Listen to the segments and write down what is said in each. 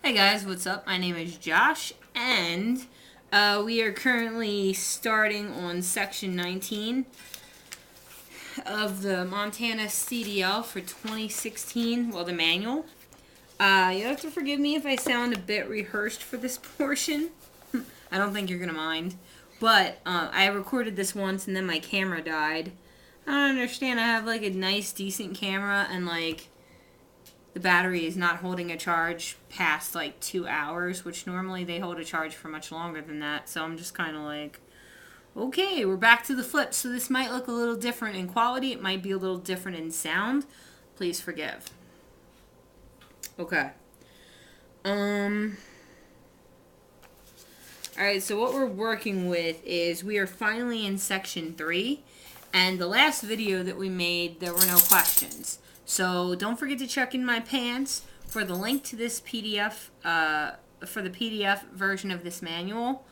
Hey guys, what's up? My name is Josh, and we are currently starting on section 19 of the Montana CDL for 2016, well, the manual. You'll have to forgive me if I sound a bit rehearsed for this portion. I don't think you're going to mind. But I recorded this once and then my camera died. I don't understand. I have like a nice, decent camera and like the battery is not holding a charge past like 2 hours, which normally they hold a charge for much longer than that. So I'm just kind of like, okay, we're back to the flip. So this might look a little different in quality. It might be a little different in sound. Please forgive. Okay. Alright, so what we're working with is we are finally in section 3. And the last video that we made, there were no questions. So don't forget to check in my pants for the link to this PDF, for the PDF version of this manual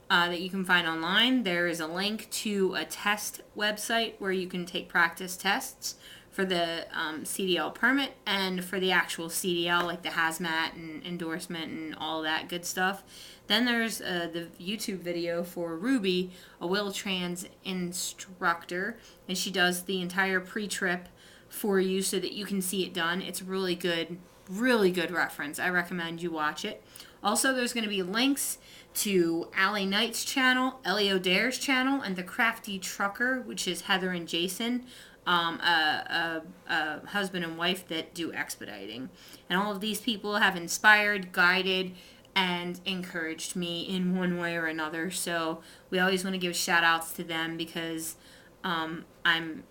that you can find online. There is a link to a test website where you can take practice tests for the CDL permit and for the actual CDL, like the hazmat and endorsement and all that good stuff. Then there's the YouTube video for Ruby, a Wil-Trans instructor, and she does the entire pre-trip for you so that you can see it done. It's really good reference. I recommend you watch it. Also, there's going to be links to Allie Knight's channel, Ellie O'Dare's channel, and the Crafty Trucker, which is Heather and Jason, a husband and wife that do expediting. And all of these people have inspired, guided, and encouraged me in one way or another. So we always want to give shout outs to them because I'm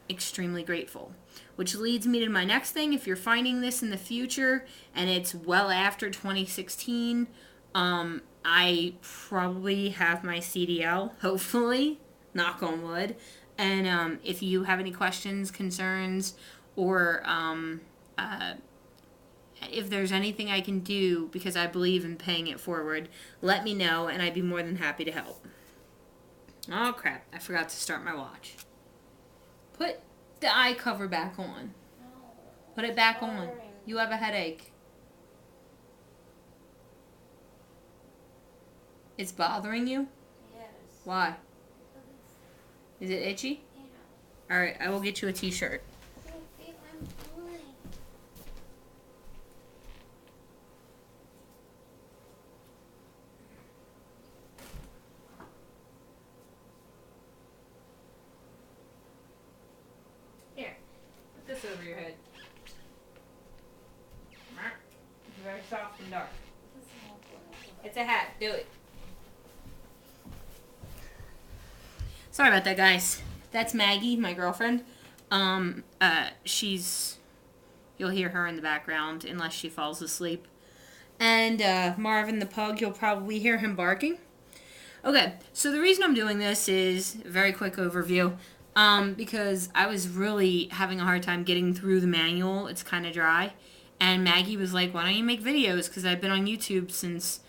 extremely grateful. Which leads me to my next thing. If you're finding this in the future and it's well after 2016, I probably have my CDL, hopefully, knock on wood. And if you have any questions, concerns, or if there's anything I can do because I believe in paying it forward, let me know and I'd be more than happy to help. Oh crap, I forgot to start my watch. Put the eye cover back on. No, Put it back on. You have a headache. It's bothering you? Yes. Why? Is it itchy? Yeah. Alright, I will get you a t-shirt. I'm fine. Here, put this over your head. It's very soft and dark. It's a hat. Do it. Sorry about that, guys. That's Maggie, my girlfriend. You'll hear her in the background unless she falls asleep. And Marvin the pug, you'll probably hear him barking. Okay, so the reason I'm doing this is a very quick overview. Because I was really having a hard time getting through the manual. It's kind of dry. And Maggie was like, why don't you make videos? Because I've been on YouTube since,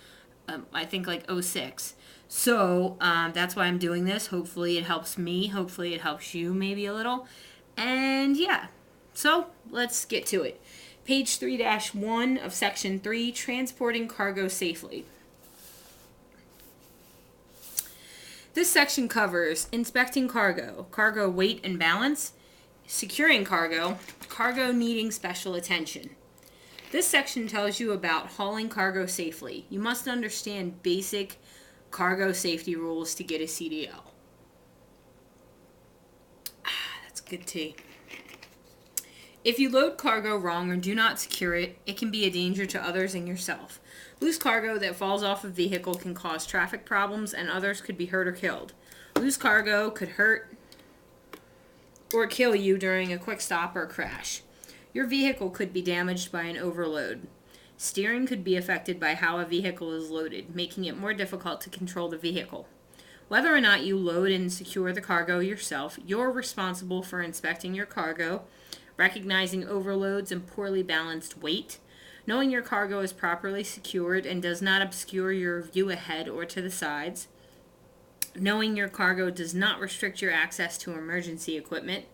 I think, like 2006. So that's why I'm doing this. Hopefully it helps me. Hopefully it helps you maybe a little. And yeah, so let's get to it. Page 3-1 of Section 3, Transporting Cargo Safely. This section covers inspecting cargo, cargo weight and balance, securing cargo, cargo needing special attention. This section tells you about hauling cargo safely. You must understand basic cargo safety rules to get a CDL. That's good tea. If you load cargo wrong or do not secure it, it can be a danger to others and yourself. Loose cargo that falls off a vehicle can cause traffic problems and others could be hurt or killed. Loose cargo could hurt or kill you during a quick stop or crash. Your vehicle could be damaged by an overload. Steering could be affected by how a vehicle is loaded, making it more difficult to control the vehicle. Whether or not you load and secure the cargo yourself, you're responsible for inspecting your cargo, recognizing overloads and poorly balanced weight, knowing your cargo is properly secured and does not obscure your view ahead or to the sides, knowing your cargo does not restrict your access to emergency equipment.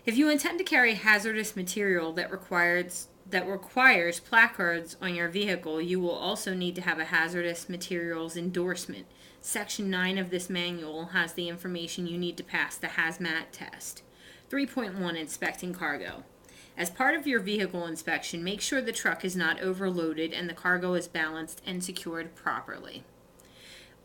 If you intend to carry hazardous material that requires that requires placards on your vehicle, you will also need to have a hazardous materials endorsement. Section 9 of this manual has the information you need to pass the hazmat test. 3.1 Inspecting cargo. As part of your vehicle inspection, make sure the truck is not overloaded and the cargo is balanced and secured properly.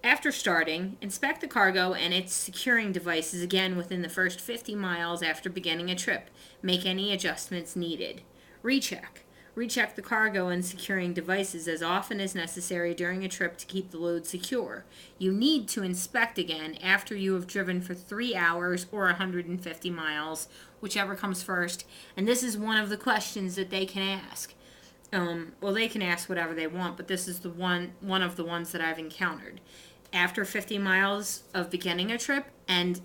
After starting, inspect the cargo and its securing devices again within the first 50 miles after beginning a trip. Make any adjustments needed. Recheck. Recheck the cargo and securing devices as often as necessary during a trip to keep the load secure. You need to inspect again after you have driven for 3 hours or 150 miles, whichever comes first. And this is one of the questions that they can ask. Well, they can ask whatever they want, but this is the one of the ones that I've encountered. After 50 miles of beginning a trip and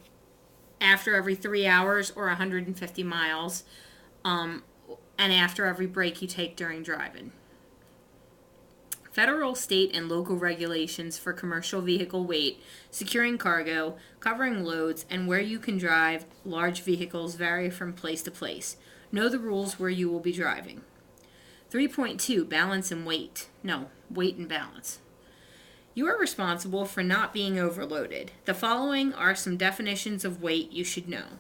after every 3 hours or 150 miles, and after every break you take during driving. Federal, state, and local regulations for commercial vehicle weight, securing cargo, covering loads, and where you can drive large vehicles vary from place to place. Know the rules where you will be driving. 3.2 Balance and weight. No, weight and balance. You are responsible for not being overloaded. The following are some definitions of weight you should know.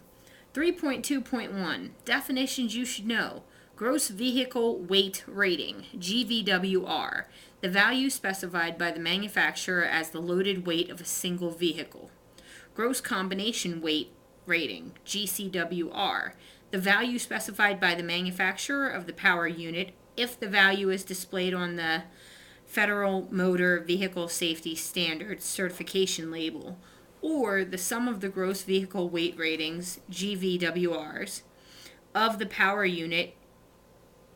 3.2.1 Definitions you should know. Gross Vehicle Weight Rating, GVWR, the value specified by the manufacturer as the loaded weight of a single vehicle. Gross Combination Weight Rating, GCWR, the value specified by the manufacturer of the power unit if the value is displayed on the Federal Motor Vehicle Safety Standards certification label, or the sum of the gross vehicle weight ratings, GVWRs, of the power unit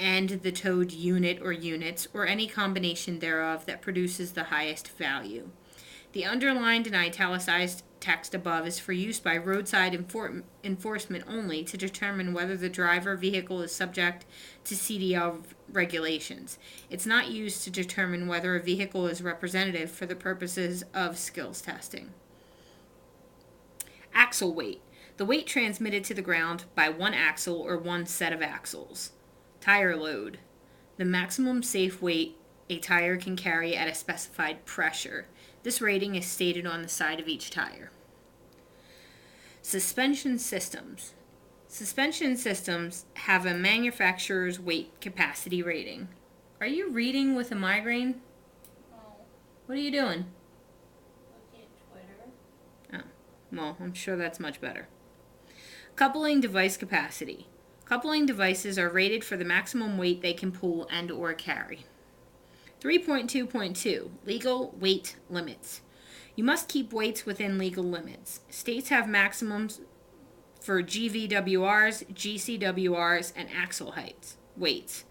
and the towed unit or units, or any combination thereof that produces the highest value. The underlined and italicized text above is for use by roadside enforcement only to determine whether the driver vehicle is subject to CDL regulations. It's not used to determine whether a vehicle is representative for the purposes of skills testing. Axle weight. The weight transmitted to the ground by one axle or one set of axles. Tire load. The maximum safe weight a tire can carry at a specified pressure. This rating is stated on the side of each tire. Suspension systems. Suspension systems have a manufacturer's weight capacity rating. Are you reading with a migraine? No. What are you doing? Looking at Twitter. Oh, well, I'm sure that's much better. Coupling device capacity. Coupling devices are rated for the maximum weight they can pull and or carry. 3.2.2 Legal weight limits. You must keep weights within legal limits. States have maximums for GVWRs, GCWRs, and axle heights, weights.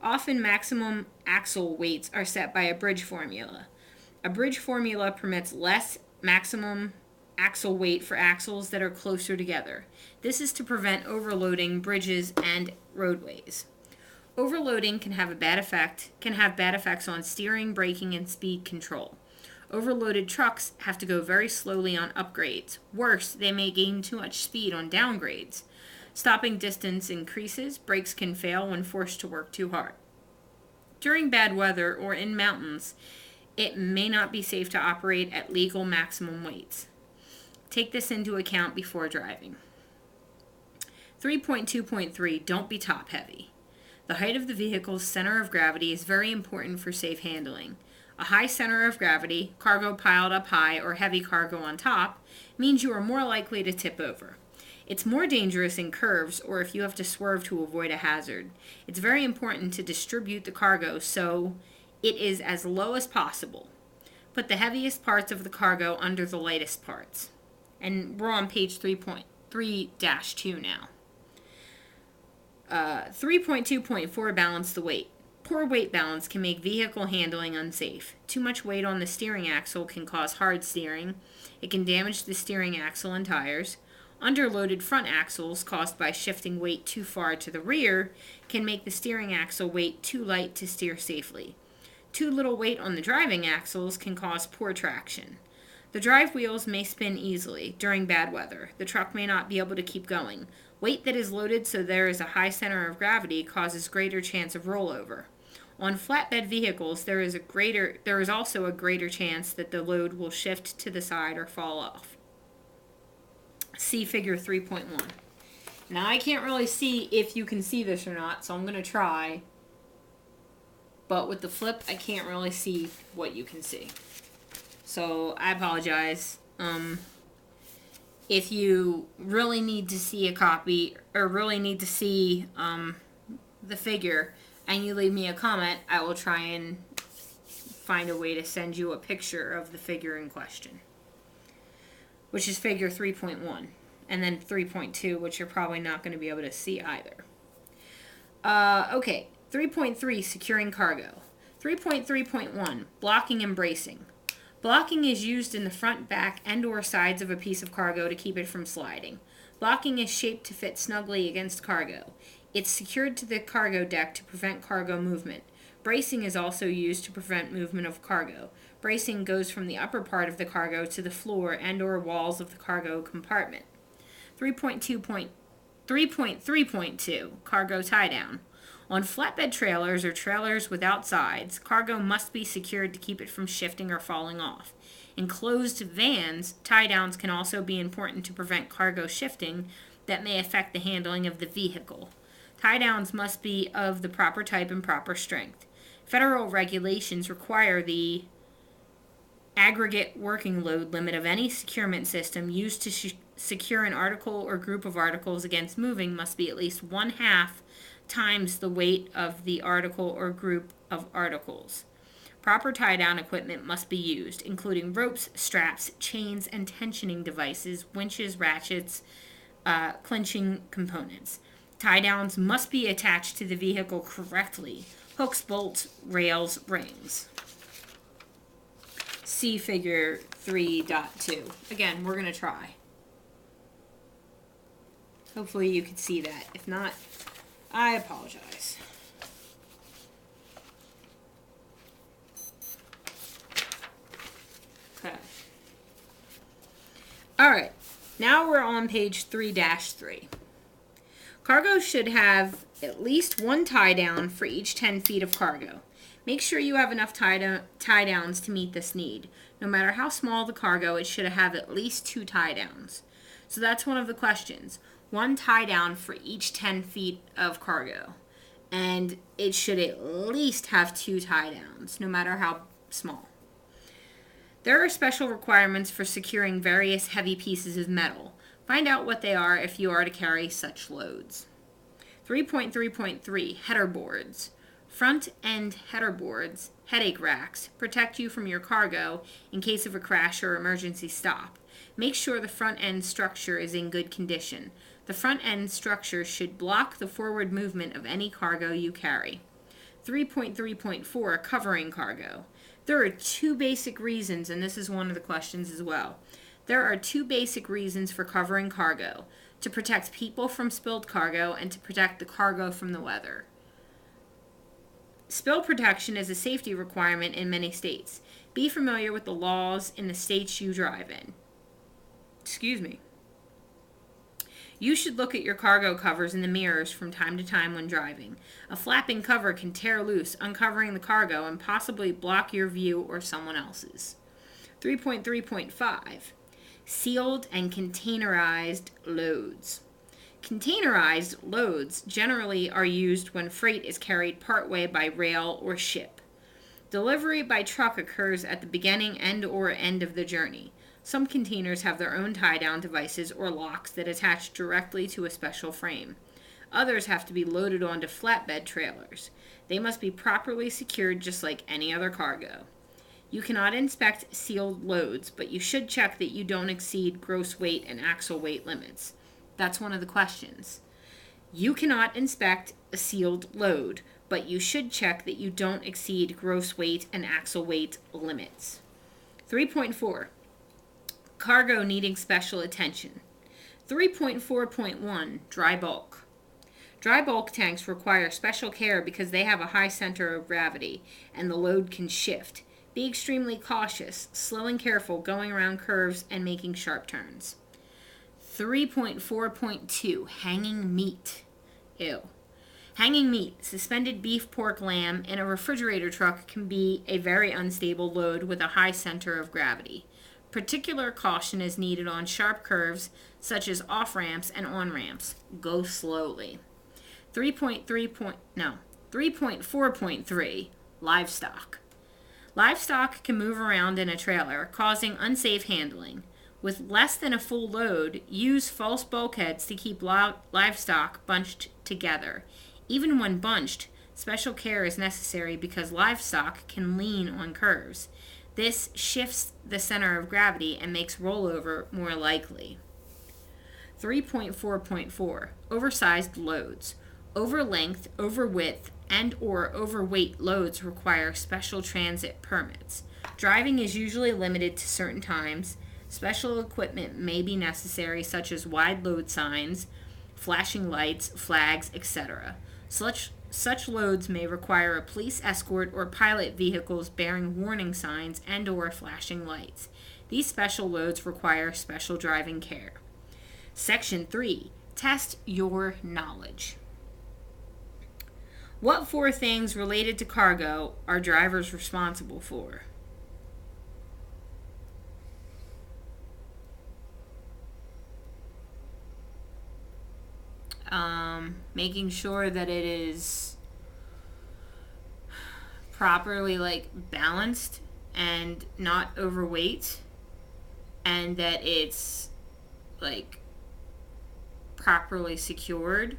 Often maximum axle weights are set by a bridge formula. A bridge formula permits less maximum axle weight for axles that are closer together. This is to prevent overloading bridges and roadways. Overloading can have bad effects on steering, braking, and speed control. Overloaded trucks have to go very slowly on upgrades. Worse, they may gain too much speed on downgrades. Stopping distance increases, brakes can fail when forced to work too hard. During bad weather or in mountains, it may not be safe to operate at legal maximum weights. Take this into account before driving. 3.2.3 Don't be top heavy. The height of the vehicle's center of gravity is very important for safe handling. A high center of gravity, cargo piled up high, or heavy cargo on top, means you are more likely to tip over. It's more dangerous in curves or if you have to swerve to avoid a hazard. It's very important to distribute the cargo so it is as low as possible. Put the heaviest parts of the cargo under the lightest parts. And we're on page 3.3-2 now. 3.2.4 Balance the weight. Poor weight balance can make vehicle handling unsafe. Too much weight on the steering axle can cause hard steering. It can damage the steering axle and tires. Underloaded front axles caused by shifting weight too far to the rear can make the steering axle weight too light to steer safely. Too little weight on the driving axles can cause poor traction. The drive wheels may spin easily during bad weather. The truck may not be able to keep going. Weight that is loaded so there is a high center of gravity causes greater chance of rollover. On flatbed vehicles, there is also a greater chance that the load will shift to the side or fall off. See figure 3.1. Now I can't really see if you can see this or not, so I'm going to try. But with the flip, I can't really see what you can see. So I apologize. If you really need to see a copy or really need to see the figure and you leave me a comment, I will try and find a way to send you a picture of the figure in question, which is figure 3.1, and then 3.2, which you're probably not going to be able to see either. Okay, 3.3, securing cargo. 3.3.1, blocking and bracing. Blocking is used in the front, back, and or sides of a piece of cargo to keep it from sliding. Blocking is shaped to fit snugly against cargo. It's secured to the cargo deck to prevent cargo movement. Bracing is also used to prevent movement of cargo. Bracing goes from the upper part of the cargo to the floor and or walls of the cargo compartment. 3.3.2, cargo tie-down. On flatbed trailers or trailers without sides, cargo must be secured to keep it from shifting or falling off. In closed vans, tie-downs can also be important to prevent cargo shifting that may affect the handling of the vehicle. Tie-downs must be of the proper type and proper strength. Federal regulations require the aggregate working load limit of any securement system used to secure an article or group of articles against moving must be at least 1/2 times the weight of the article or group of articles. Proper tie-down equipment must be used, including ropes, straps, chains, and tensioning devices, winches, ratchets, clinching components. Tie-downs must be attached to the vehicle correctly. Hooks, bolts, rails, rings. See figure 3.2. Again, we're going to try. Hopefully you can see that. If not, I apologize. Okay. Alright, now we're on page 3-3. Cargo should have at least one tie-down for each 10 feet of cargo. Make sure you have enough tie-downs to meet this need. No matter how small the cargo, it should have at least 2 tie-downs. So that's one of the questions. One tie-down for each 10 feet of cargo. And it should at least have 2 tie-downs, no matter how small. There are special requirements for securing various heavy pieces of metal. Find out what they are if you are to carry such loads. 3.3.3, header boards. Front end header boards, headache racks, protect you from your cargo in case of a crash or emergency stop. Make sure the front end structure is in good condition. The front end structure should block the forward movement of any cargo you carry. 3.3.4, covering cargo. There are 2 basic reasons, and this is one of the questions as well. There are 2 basic reasons for covering cargo: to protect people from spilled cargo and to protect the cargo from the weather. Spill protection is a safety requirement in many states. Be familiar with the laws in the states you drive in. You should look at your cargo covers in the mirrors from time to time when driving. A flapping cover can tear loose, uncovering the cargo and possibly block your view or someone else's. 3.3.5, sealed and containerized loads. Containerized loads generally are used when freight is carried partway by rail or ship. Delivery by truck occurs at the beginning and or end of the journey. Some containers have their own tie-down devices or locks that attach directly to a special frame. Others have to be loaded onto flatbed trailers. They must be properly secured just like any other cargo. You cannot inspect sealed loads, but you should check that you don't exceed gross weight and axle weight limits. That's one of the questions. You cannot inspect a sealed load, but you should check that you don't exceed gross weight and axle weight limits. 3.4. Cargo needing special attention. 3.4.1, dry bulk. Dry bulk tanks require special care because they have a high center of gravity and the load can shift. Be extremely cautious, slow and careful going around curves and making sharp turns. 3.4.2, hanging meat. Ew. Hanging meat, suspended beef, pork, lamb, in a refrigerator truck can be a very unstable load with a high center of gravity. Particular caution is needed on sharp curves such as off-ramps and on-ramps. Go slowly. 3.4.3, livestock. Livestock can move around in a trailer, causing unsafe handling. With less than a full load, use false bulkheads to keep livestock bunched together. Even when bunched, special care is necessary because livestock can lean on curves. This shifts the center of gravity and makes rollover more likely. 3.4.4, oversized loads. Over length, over width, and or overweight loads require special transit permits. Driving is usually limited to certain times. Special equipment may be necessary, such as wide load signs, flashing lights, flags, etc. Such loads may require a police escort or pilot vehicles bearing warning signs and or flashing lights. These special loads require special driving care. Section 3. Test your knowledge. What 4 things related to cargo are drivers responsible for? Making sure that it is properly balanced and not overweight, and that it's properly secured,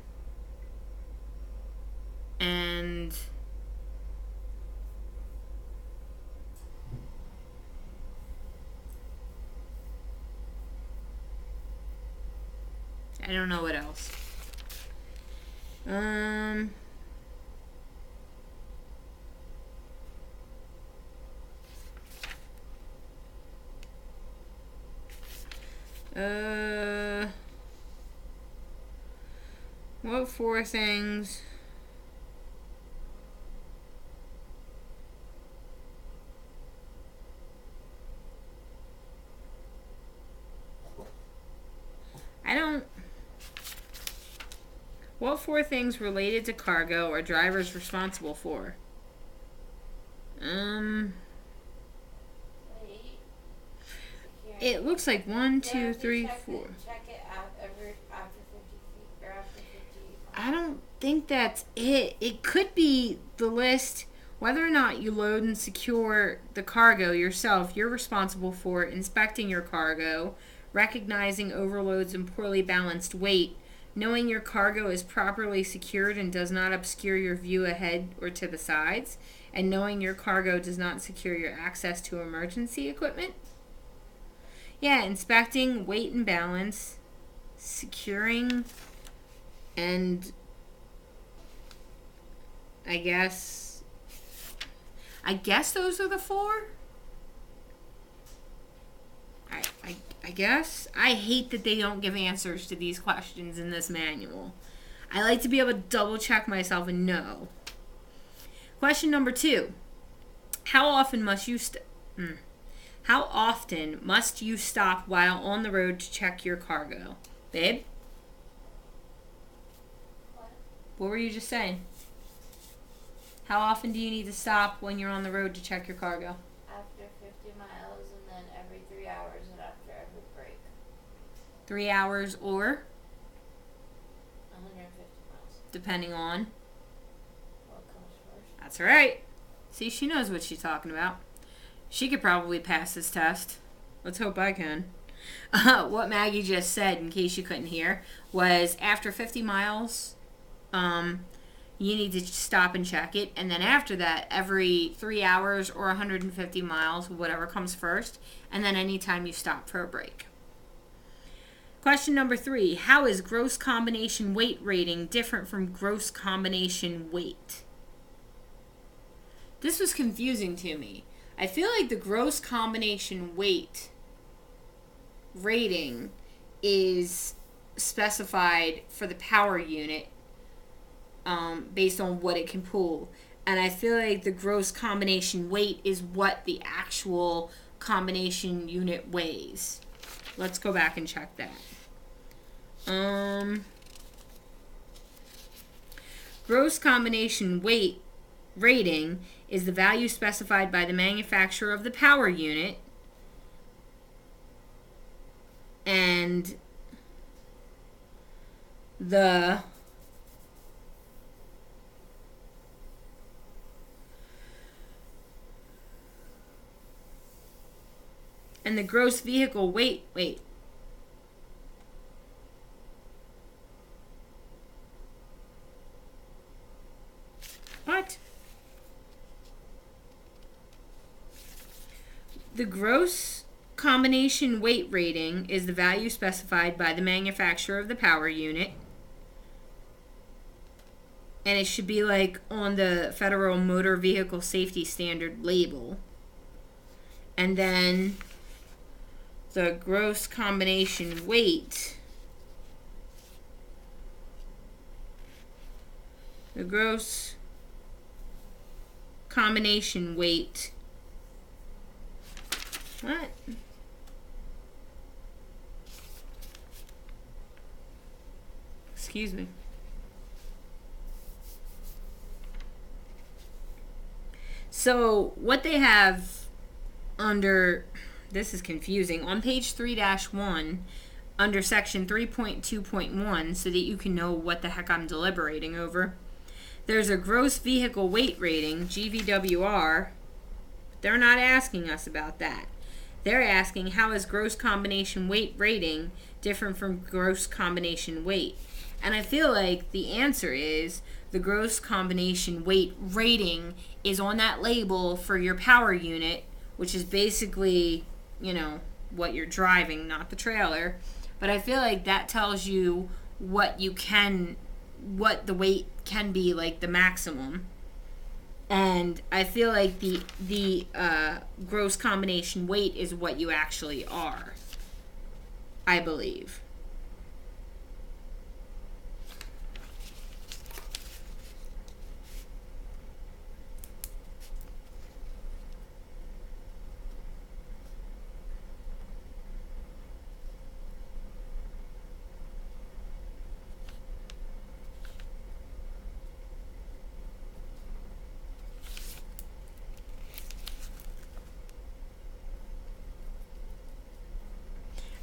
and I don't know what else. What 4 things? What 4 things related to cargo are drivers responsible for? It looks like 1, 2, 3, 4. Check it out after 50 feet or after 50. I don't think that's it. It could be the list. Whether or not you load and secure the cargo yourself, you're responsible for inspecting your cargo, recognizing overloads and poorly balanced weight, knowing your cargo is properly secured and does not obscure your view ahead or to the sides, and knowing your cargo does not secure your access to emergency equipment. Yeah, inspecting, weight and balance, securing, and I guess those are the 4. I guess. I hate that they don't give answers to these questions in this manual. I like to be able to double check myself and know. Question number 2. How often must you stop while on the road to check your cargo? Babe? What were you just saying? How often do you need to stop when you're on the road to check your cargo? After 50 miles and then every 3 hours and after every break. 3 hours or? 150 miles. Depending on? What comes first? That's right. See, she knows what she's talking about. She could probably pass this test. Let's hope I can. What Maggie just said, in case you couldn't hear, was after 50 miles, you need to stop and check it. And then after that, every 3 hours or 150 miles, whatever comes first. And then anytime you stop for a break. Question number 3. How is gross combination weight rating different from gross combination weight? This was confusing to me. I feel like the gross combination weight rating is specified for the power unit based on what it can pull. And I feel like the gross combination weight is what the actual combination unit weighs. Let's go back and check that. Gross combination weight rating is the value specified by the manufacturer of the power unit, and the gross vehicle weight. What? The gross combination weight rating is the value specified by the manufacturer of the power unit. And it should be like on the Federal Motor Vehicle Safety Standard label. And then the gross combination weight. The gross combination weight. What? Excuse me. So what they have under, this is confusing, on page 3-1 under section 3.2.1, so that you can know what the heck I'm deliberating over, there's a gross vehicle weight rating, GVWR. They're not asking us about that. They're asking, how is gross combination weight rating different from gross combination weight? And I feel like the answer is the gross combination weight rating is on that label for your power unit, which is basically, you know, what you're driving, not the trailer. But I feel like that tells you what the weight can be, like the maximum. And I feel like the gross combination weight is what you actually are, I believe.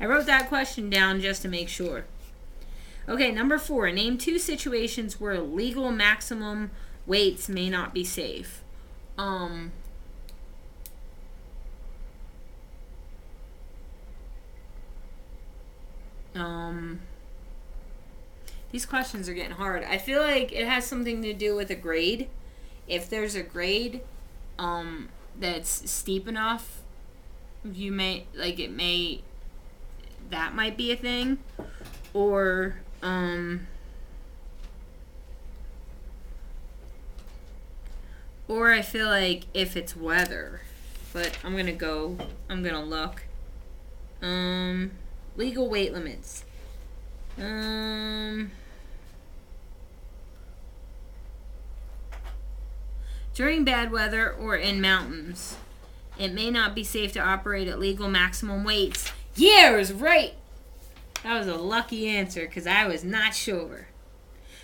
I wrote that question down just to make sure. Okay, number 4. Name 2 situations where legal maximum weights may not be safe. These questions are getting hard. I feel like it has something to do with a grade. If there's a grade that's steep enough, you may, like, it may, that might be a thing. Or I feel like if it's weather. But I'm gonna look. Legal weight limits. During bad weather or in mountains, it may not be safe to operate at legal maximum weights. Yeah, I was right. That was a lucky answer because I was not sure.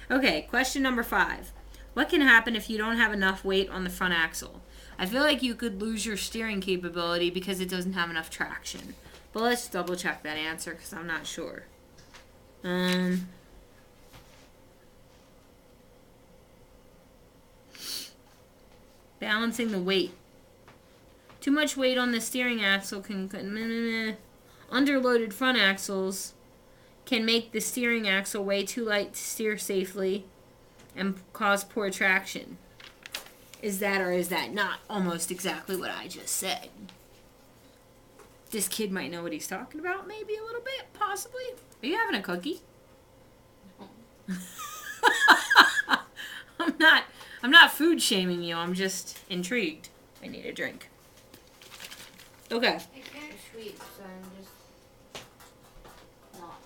Okay, question number 5. What can happen if you don't have enough weight on the front axle? I feel like you could lose your steering capability because it doesn't have enough traction. But let's double check that answer because I'm not sure. Balancing the weight. Too much weight on the steering axle can underloaded front axles can make the steering axle way too light to steer safely and cause poor traction. Is that or is that not almost exactly what I just said? This kid might know what he's talking about, maybe a little bit, possibly. Are you having a cookie? I'm not food shaming you. I'm just intrigued. I need a drink. Okay. I can't sweet, so I'm just not.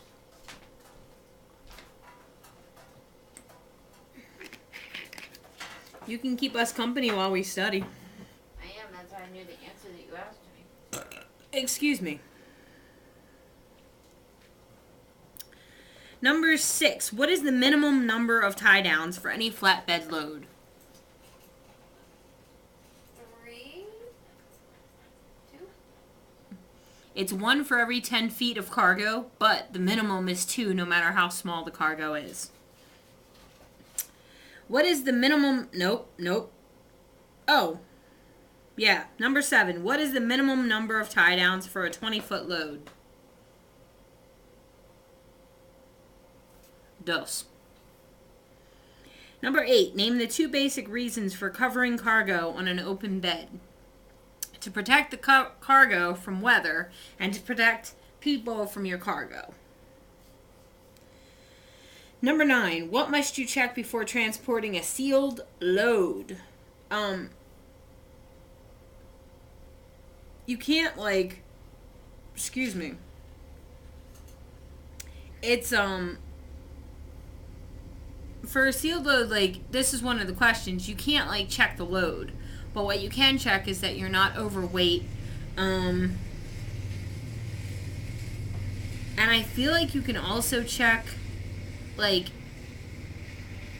You can keep us company while we study. I am. That's why I knew the answer that you asked me. Excuse me. Number 6. What is the minimum number of tie downs for any flatbed load? 3? 2? It's 1 for every 10 feet of cargo, but the minimum is 2 no matter how small the cargo is. What is the minimum... Nope. Oh. Yeah, number 7. What is the minimum number of tie downs for a 20-foot load? Dos. Number 8. Name the 2 basic reasons for covering cargo on an open bed. To protect the cargo from weather and to protect people from your cargo. Number 9. What must you check before transporting a sealed load? You can't, like... Excuse me. It's, for a sealed load, like, this is one of the questions. You can't, like, check the load. But what you can check is that you're not overweight. And I feel like you can also check, like,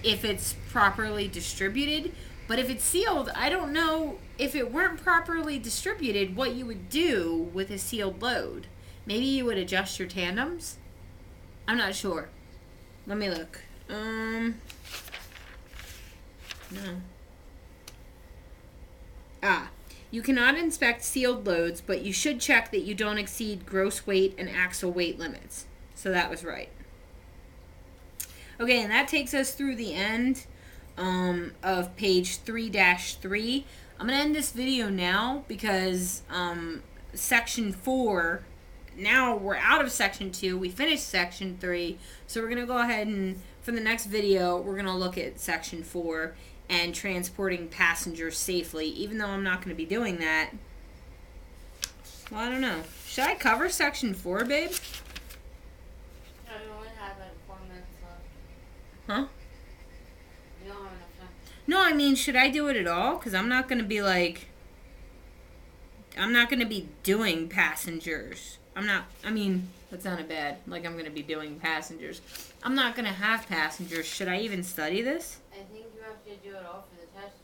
if it's properly distributed. But if it's sealed, I don't know if it weren't properly distributed what you would do with a sealed load. Maybe you would adjust your tandems? I'm not sure. Let me look. No. You cannot inspect sealed loads, but you should check that you don't exceed gross weight and axle weight limits. So that was right. Okay, and that takes us through the end of page 3-3. I'm going to end this video now because section 4, now we're out of section 2. We finished section 3. So we're going to go ahead and, for the next video, we're going to look at section 4 and transporting passengers safely. Even though I'm not going to be doing that. Well, I don't know. Should I cover section 4, babe? No, you only have like 4 minutes left. Huh? You don't have enough time. No, I mean, should I do it at all? Because I'm not going to be like... I'm not going to be doing passengers. I mean, that sounded bad. Like I'm going to be doing passengers. I'm not going to have passengers. Should I even study this? I think you have to do it all for the test,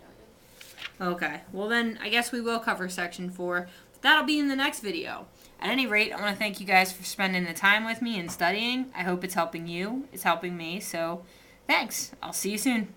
don't you? Okay. Well, then I guess we will cover section 4. But that'll be in the next video. At any rate, I want to thank you guys for spending the time with me and studying. I hope it's helping you. It's helping me. So, thanks. I'll see you soon.